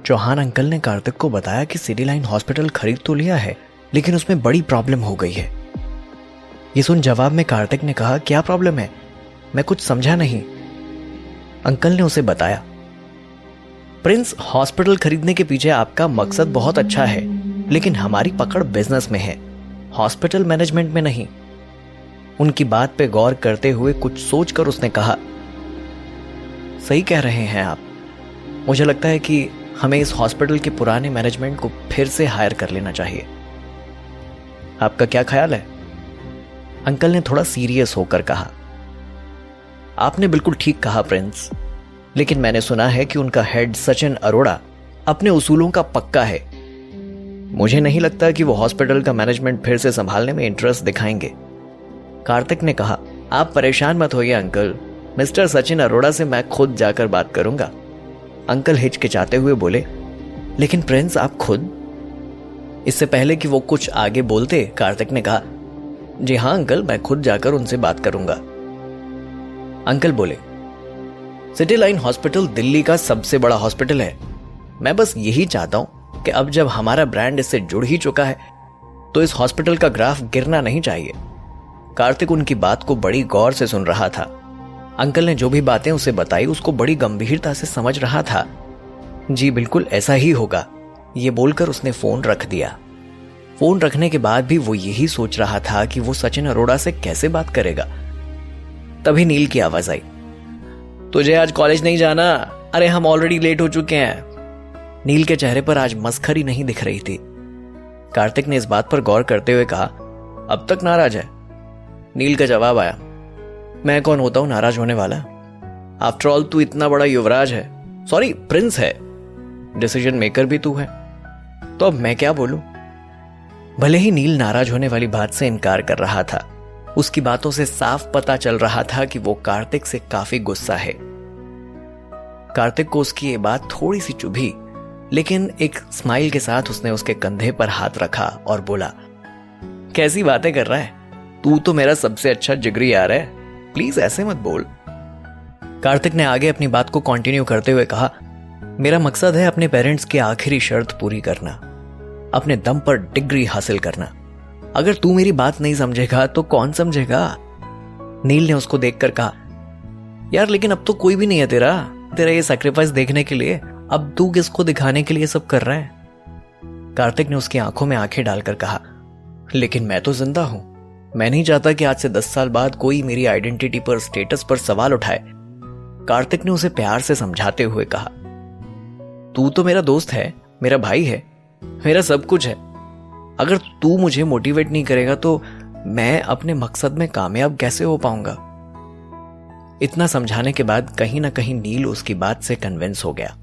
Chauhan uncle ने कार्तिक को बताया कि सिटी लाइन हॉस्पिटल खरीद तो लिया है, लेकिन उसमें बड़ी प्रॉब्लम हो गई है। ये सुन जवाब में कार्तिक ने कहा, क्या प्रॉब्लम है? मैं कुछ समझा नहीं। अंकल ने उसे बताया, प्रिंस, हॉस्पिटल खरीदने के पीछे आपका मकसद बहुत अच्छा है, लेकिन हमारी पकड़ बिजनेस में है, हॉस्पिटल मैनेजमेंट में नहीं। उनकी बात पे गौर करते हुए कुछ सोचकर उसने कहा, सही कह रहे हैं आप। मुझे लगता है कि हमें इस हॉस्पिटल के पुराने मैनेजमेंट को फिर से हायर कर लेना चाहिए। आपका क्या ख्याल है? अंकल ने थोड़ा सीरियस होकर कहा, आपने बिल्कुल ठीक कहा प्रिंस, लेकिन मैंने सुना है कि उनका हेड सचिन अरोड़ा अपने उसूलों का पक्का है। मुझे नहीं लगता कि वो हॉस्पिटल का मैनेजमेंट फिर से संभालने में इंटरेस्ट दिखाएंगे। कार्तिक ने कहा, आप परेशान मत होइए अंकल, मिस्टर सचिन अरोड़ा से मैं खुद जाकर बात करूंगा। अंकल हिचकिचाते हुए बोले, लेकिन प्रिंस आप खुद? इससे पहले कि वो कुछ आगे बोलते, कार्तिक ने कहा, जी हां अंकल, मैं खुद जाकर उनसे बात करूंगा। अंकल बोले, सिटी लाइन हॉस्पिटल दिल्ली का सबसे बड़ा हॉस्पिटल है। मैं बस यही चाहता हूं कि अब जब हमारा ब्रांड इससे जुड़ ही चुका है तो इस हॉस्पिटल का ग्राफ गिरना नहीं चाहिए। कार्तिक उनकी बात को बड़ी गौर से सुन रहा था। अंकल ने जो भी बातें उसे बताई उसको बड़ी गंभीरता से समझ रहा था। जी बिल्कुल ऐसा ही होगा, ये बोलकर उसने फोन रख दिया। फोन रखने के बाद भी वो यही सोच रहा था कि वो सचिन अरोड़ा से कैसे बात करेगा। तभी नील की आवाज आई, तुझे आज कॉलेज नहीं जाना? अरे हम ऑलरेडी लेट हो चुके हैं। नील के चेहरे पर आज मस्खरी नहीं दिख रही थी। कार्तिक ने इस बात पर गौर करते हुए कहा, अब तक नाराज है? नील का जवाब आया, मैं कौन होता हूं नाराज होने वाला? आफ्टर ऑल तू इतना बड़ा युवराज है, सॉरी प्रिंस है, डिसीजन मेकर भी तू है, तो अब मैं क्या बोलूं? भले ही नील नाराज होने वाली बात से इनकार कर रहा था, उसकी बातों से साफ पता चल रहा था कि वो कार्तिक से काफी गुस्सा है। कार्तिक को उसकी ये बात थोड़ी सी चुभी, लेकिन एक स्माइल के साथ उसने उसके कंधे पर हाथ रखा और बोला, कैसी बातें कर रहा है? तू तो मेरा सबसे अच्छा जिगरी यार है, प्लीज ऐसे मत बोल। कार्तिक ने आगे अपनी बात को कंटिन्यू करते हुए कहा, मेरा मकसद है अपने पेरेंट्स की आखिरी शर्त पूरी करना, अपने दम पर डिग्री हासिल करना। अगर तू मेरी बात नहीं समझेगा तो कौन समझेगा? नील ने उसको देखकर कहा, यार लेकिन अब तो कोई भी नहीं है तेरा ये सैक्रिफाइस देखने के लिए। अब तू किसको दिखाने के लिए सब कर रहा है? कार्तिक ने उसकी आंखों में आंखें डालकर कहा, लेकिन मैं तो जिंदा हूं। मैं नहीं चाहता कि आज से 10 साल बाद कोई मेरी आइडेंटिटी पर, स्टेटस पर सवाल उठाए। कार्तिक ने उसे प्यार से समझाते हुए कहा, तू तो मेरा दोस्त है, मेरा भाई है, मेरा सब कुछ है। अगर तू मुझे मोटिवेट नहीं करेगा तो मैं अपने मकसद में कामयाब कैसे हो पाऊंगा? इतना समझाने के बाद कहीं ना कहीं नील उसकी बात से कन्विंस हो गया।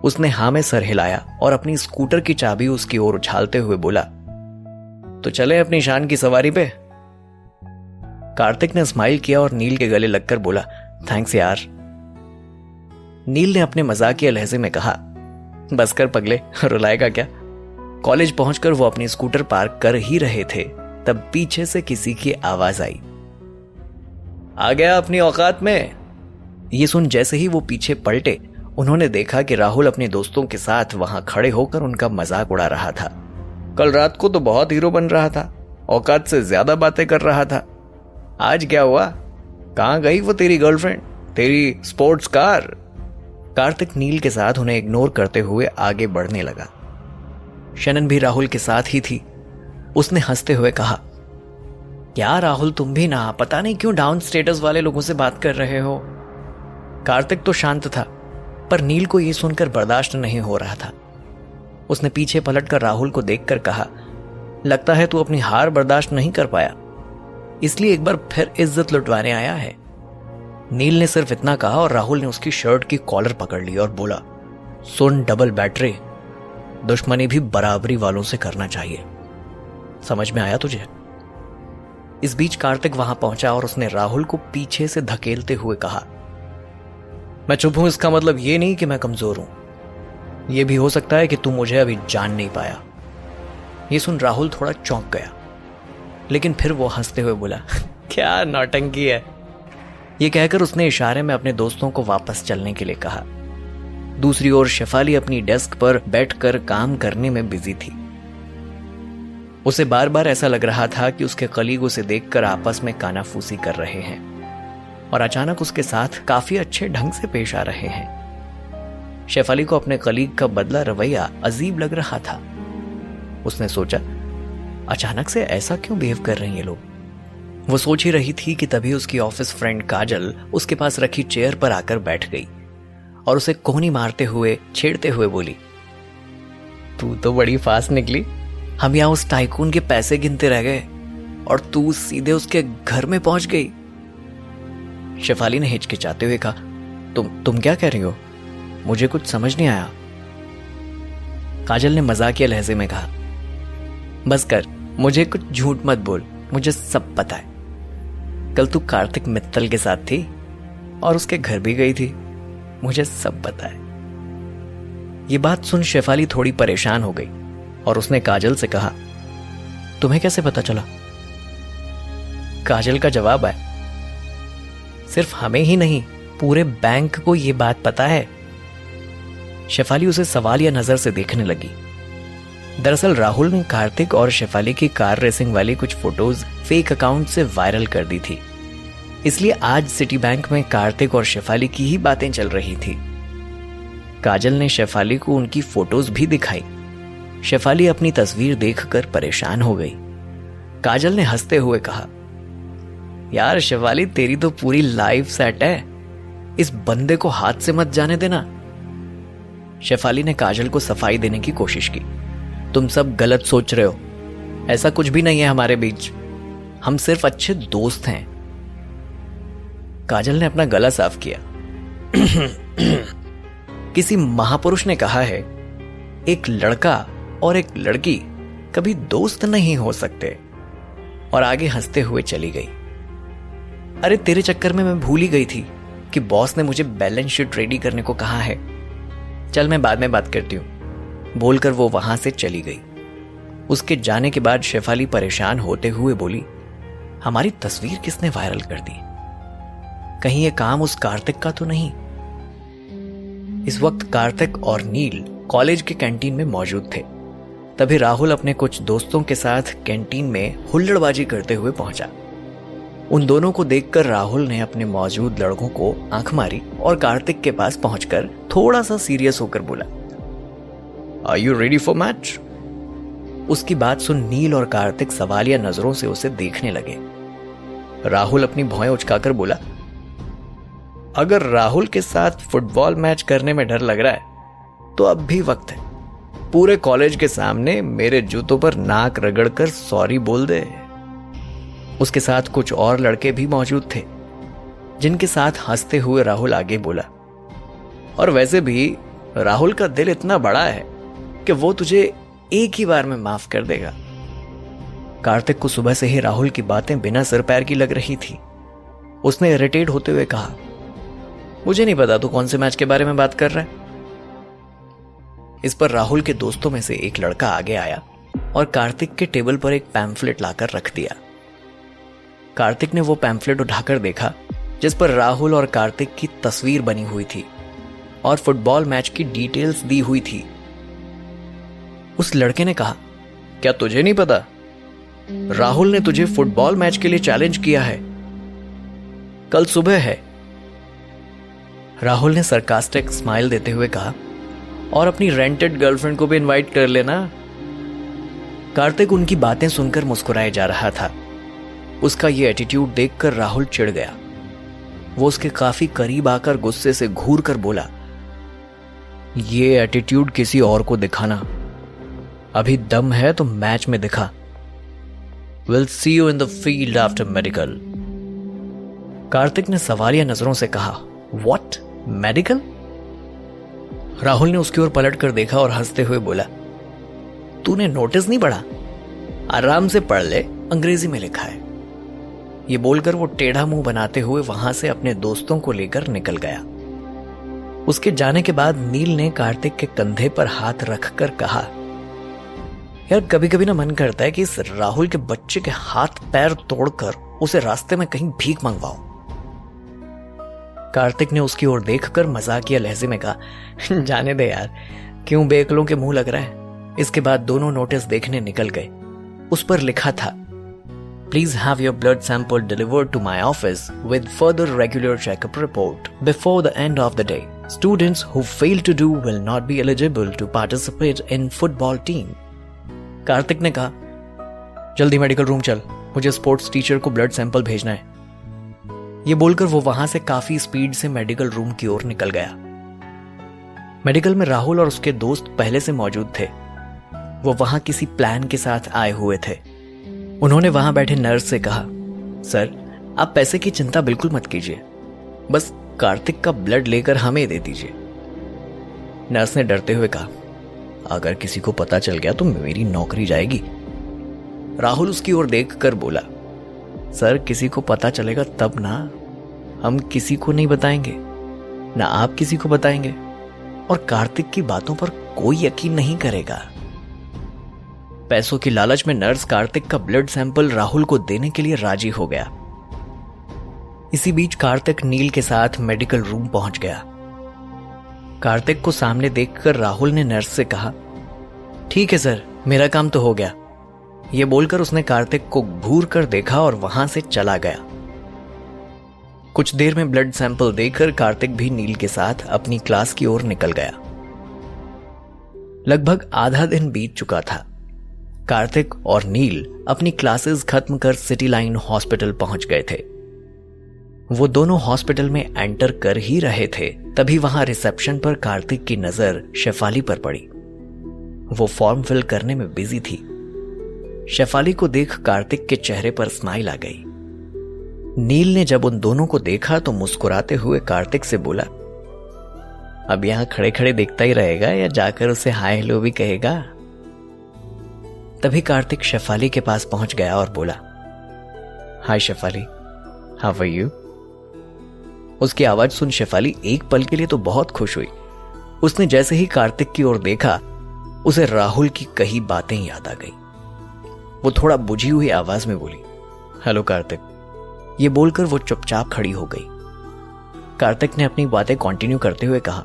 उसने हां में सर हिलाया और अपनी स्कूटर की चाबी उसकी ओर उछालते हुए बोला, तो चले अपनी शान की सवारी पे। कार्तिक ने स्माइल किया और नील के गले लगकर बोला, थैंक्स यार। नील ने अपने मजाकिया लहजे में कहा, बस कर पगले, रुलाएगा क्या? कॉलेज पहुंचकर वो अपनी स्कूटर पार्क कर ही रहे थे, तब पीछे से किसी की आवाज आई, आ गया अपनी औकात में। ये सुन जैसे ही वो पीछे पलटे, उन्होंने देखा कि राहुल अपने दोस्तों के साथ वहां खड़े होकर उनका मजाक उड़ा रहा था। कल रात को तो बहुत हीरो बन रहा था, औकात से ज्यादा बातें कर रहा था। आज क्या हुआ? कहां गई वो तेरी गर्लफ्रेंड, तेरी स्पोर्ट्स कार? कार्तिक नील के साथ उन्हें इग्नोर करते हुए आगे बढ़ने लगा। शनन भी राहुल के साथ ही थी। उसने हंसते हुए कहा, क्या राहुल तुम भी ना, पता नहीं क्यों डाउन स्टेटस वाले लोगों से बात कर रहे हो। कार्तिक तो शांत था, पर नील को यह सुनकर बर्दाश्त नहीं हो रहा था। उसने पीछे पलटकर राहुल को देखकर कहा, लगता है तू अपनी हार बर्दाश्त नहीं कर पाया, इसलिए एक बार फिर इज्जत लुटवाने आया है। नील ने सिर्फ इतना कहा और राहुल ने उसकी शर्ट की कॉलर पकड़ ली और बोला, सुन डबल बैटरी, दुश्मनी भी बराबरी वालों से करना चाहिए, समझ में आया तुझे? इस बीच कार्तिक वहां पहुंचा और उसने राहुल को पीछे से धकेलते हुए कहा, मैं चुप हूं इसका मतलब ये नहीं कि मैं कमजोर हूं, यह भी हो सकता है कि तू मुझे अभी जान नहीं पाया। यह सुन राहुल थोड़ा चौंक गया, लेकिन फिर वो हंसते हुए बोला, क्या नौटंकी है। यह कहकर उसने इशारे में अपने दोस्तों को वापस चलने के लिए कहा। दूसरी ओर शेफाली अपनी डेस्क पर बैठकर काम करने में बिजी थी। उसे बार बार ऐसा लग रहा था कि उसके कलीग उसे देखकर आपस में कानाफूसी कर रहे हैं और अचानक उसके साथ काफी अच्छे ढंग से पेश आ रहे हैं। शेफाली को अपने कलीग का बदला रवैया अजीब लग रहा था। उसने सोचा, अचानक से ऐसा क्यों बिहेव कर रहे हैं ये लोग। वो सोच ही रही थी कि तभी उसकी ऑफिस फ्रेंड काजल उसके पास रखी चेयर पर आकर बैठ गई और उसे कोहनी मारते हुए छेड़ते हुए बोली, तू तो बड़ी फास्ट निकली। हम यहां उस टाइकून के पैसे गिनते रह गए और तू सीधे उसके घर में पहुंच गई। शेफाली ने हिचकिचाते हुए कहा, तुम क्या कह रही हो? मुझे कुछ समझ नहीं आया। काजल ने मजाकिया लहजे में कहा, बस कर, मुझे कुछ झूठ मत बोल, मुझे सब पता है। कल तू कार्तिक मित्तल के साथ थी और उसके घर भी गई थी, मुझे सब पता है। ये बात सुन शेफाली थोड़ी परेशान हो गई और उसने काजल से कहा, तुम्हें कैसे पता चला? काजल का जवाब है, सिर्फ हमें ही नहीं, पूरे बैंक को यह बात पता है। शेफाली उसे सवालिया नजर से देखने लगी। दरअसल राहुल ने कार्तिक और शेफाली की कार रेसिंग वाली कुछ फोटोज फेक अकाउंट से वायरल कर दी थी, इसलिए आज सिटी बैंक में कार्तिक और शेफाली की ही बातें चल रही थी। काजल ने शेफाली को उनकी फोटोज भी दिखाई। शेफाली अपनी तस्वीर देखकर परेशान हो गई। काजल ने हंसते हुए कहा, यार शेफाली, तेरी तो पूरी लाइफ सेट है, इस बंदे को हाथ से मत जाने देना। शेफाली ने काजल को सफाई देने की कोशिश की, तुम सब गलत सोच रहे हो, ऐसा कुछ भी नहीं है हमारे बीच, हम सिर्फ अच्छे दोस्त हैं। काजल ने अपना गला साफ किया। किसी महापुरुष ने कहा है, एक लड़का और एक लड़की कभी दोस्त नहीं हो सकते, और आगे हंसते हुए चली गई। अरे तेरे चक्कर में मैं भूल ही गई थी कि बॉस ने मुझे बैलेंस शीट रेडी करने को कहा है, चल मैं बाद में बात करती हूं, बोलकर वो वहां से चली गई। उसके जाने के बाद शेफाली परेशान होते हुए बोली, हमारी तस्वीर किसने वायरल कर दी? कहीं ये काम उस कार्तिक का तो नहीं? इस वक्त कार्तिक और नील कॉलेज के कैंटीन में मौजूद थे। तभी राहुल अपने कुछ दोस्तों के साथ कैंटीन में हुल्लड़बाजी करते हुए पहुंचा। उन दोनों को देखकर राहुल ने अपने मौजूद लड़कों को आंख मारी और कार्तिक के पास पहुंचकर थोड़ा सा सीरियस होकर बोला, are you ready for match? उसकी बात सुन नील और कार्तिक सवालिया नजरों से उसे देखने लगे। राहुल अपनी भौएं उचकाकर बोला, अगर राहुल के साथ फुटबॉल मैच करने में डर लग रहा है तो अब भी वक्त है, पूरे कॉलेज के सामने मेरे जूतों पर नाक रगड़कर सॉरी बोल दे। उसके साथ कुछ और लड़के भी मौजूद थे, जिनके साथ हंसते हुए राहुल आगे बोला, और वैसे भी राहुल का दिल इतना बड़ा है कि वो तुझे एक ही बार में माफ कर देगा। कार्तिक को सुबह से ही राहुल की बातें बिना सिर पैर की लग रही थी। उसने इरिटेट होते हुए कहा, मुझे नहीं पता तू कौन से मैच के बारे में बात कर रहा है। इस पर राहुल के दोस्तों में से एक लड़का आगे आया और कार्तिक के टेबल पर एक पैम्फलेट लाकर रख दिया। कार्तिक ने वो पैम्फलेट उठाकर देखा, जिस पर राहुल और कार्तिक की तस्वीर बनी हुई थी और फुटबॉल मैच की डिटेल्स दी हुई थी। उस लड़के ने कहा, क्या तुझे नहीं पता? राहुल ने तुझे फुटबॉल मैच के लिए चैलेंज किया है, कल सुबह है। राहुल ने सरकास्टिक स्माइल देते हुए कहा, और अपनी रेंटेड गर्लफ्रेंड को भी इनवाइट कर लेना। कार्तिक उनकी बातें सुनकर मुस्कुराए जा रहा था। उसका यह एटीट्यूड देखकर राहुल चिढ़ गया। वो उसके काफी करीब आकर गुस्से से घूर कर बोला, ये एटीट्यूड किसी और को दिखाना, अभी दम है तो मैच में दिखा। Will see you in the field after medical. Kartik ने सवालिया नजरों से कहा, व्हाट, मेडिकल? राहुल ने उसकी ओर पलट कर देखा और हंसते हुए बोला, तूने नोटिस नहीं पढ़ा? आराम से पढ़ ले, अंग्रेजी में लिखा है। ये बोलकर वो टेढ़ा मुंह बनाते हुए वहां से अपने दोस्तों को लेकर निकल गया। उसके जाने के बाद नील ने कार्तिक के कंधे पर हाथ रखकर कहा, यार कभी कभी ना मन करता है कि इस राहुल के बच्चे के हाथ पैर तोड़कर उसे रास्ते में कहीं भीख मंगवाओ। कार्तिक ने उसकी ओर देखकर मजाकिया लहजे में कहा, जाने दे यार, क्यों बेअक्लों के मुंह लग रहा है। इसके बाद दोनों नोटिस देखने निकल गए। उस पर लिखा था, please have your blood sample delivered to my office with further regular checkup report before the end of the day. Students who fail to do will not be eligible to participate in football team. Kartik ने कहा, जल्दी medical room चल, मुझे sports teacher को blood sample भेजना है। ये बोलकर वो वहां से काफी स्पीड से मेडिकल रूम की ओर निकल गया। मेडिकल में राहुल और उसके दोस्त पहले से मौजूद थे। वो वहां किसी प्लान के साथ आए हुए थे। उन्होंने वहां बैठे नर्स से कहा, सर आप पैसे की चिंता बिल्कुल मत कीजिए, बस कार्तिक का ब्लड लेकर हमें दे दीजिए। नर्स ने डरते हुए कहा, अगर किसी को पता चल गया तो मेरी नौकरी जाएगी। राहुल उसकी ओर देखकर बोला, सर किसी को पता चलेगा तब ना, हम किसी को नहीं बताएंगे, ना आप किसी को बताएंगे, और कार्तिक की बातों पर कोई यकीन नहीं करेगा। पैसों की लालच में नर्स कार्तिक का ब्लड सैंपल राहुल को देने के लिए राजी हो गया। इसी बीच कार्तिक नील के साथ मेडिकल रूम पहुंच गया। कार्तिक को सामने देखकर राहुल ने नर्स से कहा, ठीक है सर, मेरा काम तो हो गया। यह बोलकर उसने कार्तिक को घूर कर देखा और वहां से चला गया। कुछ देर में ब्लड सैंपल देकर कार्तिक भी नील के साथ अपनी क्लास की ओर निकल गया। लगभग आधा दिन बीत चुका था। कार्तिक और नील अपनी क्लासेस खत्म कर सिटी लाइन हॉस्पिटल पहुंच गए थे। वो दोनों हॉस्पिटल में एंटर कर ही रहे थे, तभी वहां रिसेप्शन पर कार्तिक की नजर शेफाली पर पड़ी। वो फॉर्म फिल करने में बिजी थी। शेफाली को देख कार्तिक के चेहरे पर स्माइल आ गई। नील ने जब उन दोनों को देखा तो मुस्कुराते हुए कार्तिक से बोला, अब यहां खड़े खड़े देखता ही रहेगा या जाकर उसे हाय हेलो भी कहेगा? तभी कार्तिक शेफाली के पास पहुंच गया और बोला, हाय शेफाली, हाउ आर यू? उसकी आवाज सुन शेफाली एक पल के लिए तो बहुत खुश हुई। उसने जैसे ही कार्तिक की ओर देखा, उसे राहुल की कही बातें याद आ गई। वो थोड़ा बुझी हुई आवाज में बोली, हेलो कार्तिक। ये बोलकर वो चुपचाप खड़ी हो गई। कार्तिक ने अपनी बातें कंटिन्यू करते हुए कहा,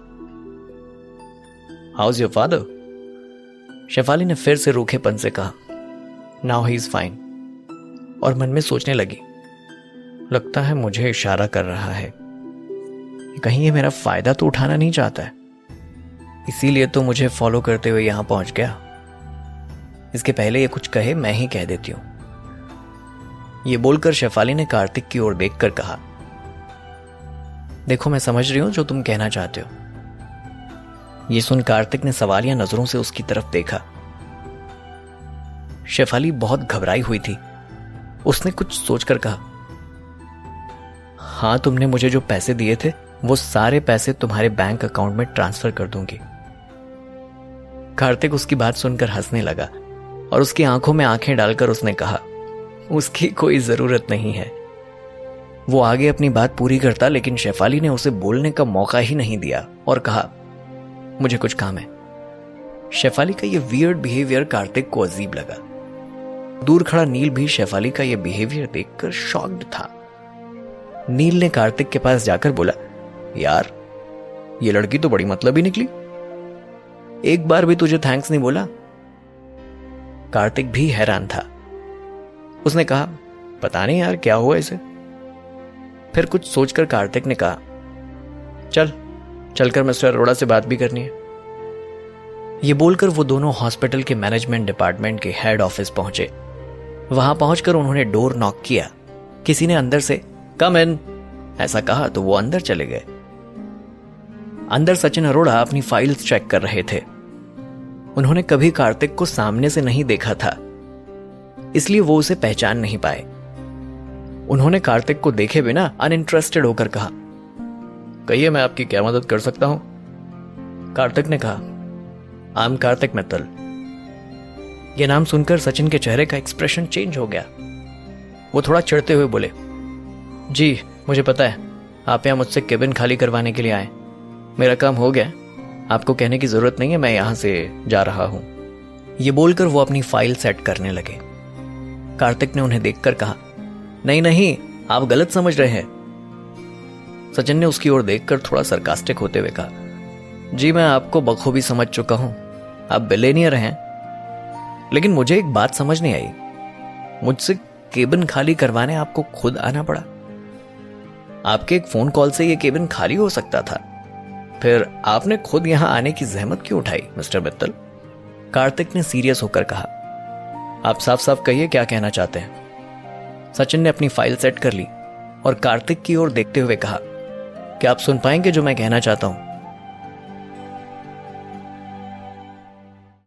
how is your father? Shefali ने फिर से रूखेपन से कहा, नाउ ही इज फाइन। और मन में सोचने लगी, लगता है मुझे इशारा कर रहा है, कहीं ये मेरा फायदा तो उठाना नहीं चाहता है, इसीलिए तो मुझे फॉलो करते हुए यहां पहुंच गया। इसके पहले ये कुछ कहे मैं ही कह देती हूं। ये बोलकर शेफाली ने कार्तिक की ओर देखकर कहा, देखो मैं समझ रही हूं जो तुम कहना चाहते हो। ये सुन कार्तिक ने सवालिया नजरों से उसकी तरफ देखा। शेफाली बहुत घबराई हुई थी। उसने कुछ सोचकर कहा, हां, तुमने मुझे जो पैसे दिए थे वो सारे पैसे तुम्हारे बैंक अकाउंट में ट्रांसफर कर दूंगी। कार्तिक उसकी बात सुनकर हंसने लगा और उसकी आंखों में आंखें डालकर उसने कहा, उसकी कोई जरूरत नहीं है। वो आगे अपनी बात पूरी करता, लेकिन शेफाली ने उसे बोलने का मौका ही नहीं दिया और कहा, मुझे कुछ काम है। शेफाली का यह वियर्ड बिहेवियर कार्तिक को अजीब लगा। दूर खड़ा नील भी शेफाली का यह बिहेवियर देखकर शॉक्ड था। नील ने कार्तिक के पास जाकर बोला, यार ये लड़की तो बड़ी मतलबी निकली, एक बार भी तुझे थैंक्स नहीं बोला। कार्तिक भी हैरान था। उसने कहा, पता नहीं यार क्या हुआ इसे। फिर कुछ सोचकर कार्तिक ने कहा, चलकर मिस्टर अरोड़ा से बात भी करनी है। ये बोलकर वो दोनों हॉस्पिटल के मैनेजमेंट डिपार्टमेंट के हेड ऑफिस पहुंचे। वहां पहुंचकर उन्होंने डोर नॉक किया। किसी ने अंदर से कम इन ऐसा कहा तो वो अंदर चले गए। अंदर सचिन अरोड़ा अपनी फाइल्स चेक कर रहे थे। उन्होंने कभी कार्तिक को सामने से नहीं देखा था, इसलिए वो उसे पहचान नहीं पाए। उन्होंने कार्तिक को देखे बिना अनइंटरेस्टेड होकर कहा, कहिए मैं आपकी क्या मदद कर सकता हूं? कार्तिक ने कहा, आई एम कार्तिक मित्तल। यह नाम सुनकर सचिन के चेहरे का एक्सप्रेशन चेंज हो गया। वो थोड़ा चिढ़ते हुए बोले, जी मुझे पता है, आप यहां मुझसे केबिन खाली करवाने के लिए आए। मेरा काम हो गया, आपको कहने की जरूरत नहीं है, मैं यहां से जा रहा हूं। यह बोलकर वो अपनी फाइल सेट करने लगे। कार्तिक ने उन्हें देखकर कहा, नहीं, आप गलत समझ रहे हैं। सचिन ने उसकी ओर देखकर थोड़ा सरकास्टिक होते हुए कहा, जी मैं आपको बखूबी समझ चुका हूं, आप बिलेनियर हैं। लेकिन मुझे एक बात समझ नहीं आई, मुझसे केबिन खाली करवाने आपको खुद आना पड़ा? आपके एक फोन कॉल से यह केबिन खाली हो सकता था, फिर आपने खुद यहां आने की जहमत क्यों उठाई मिस्टर मित्तल? कार्तिक ने सीरियस होकर कहा, आप साफ साफ कहिए क्या कहना चाहते हैं। सचिन ने अपनी फाइल सेट कर ली और कार्तिक की ओर देखते हुए कहा, क्या आप सुन पाएंगे जो मैं कहना चाहता हूं?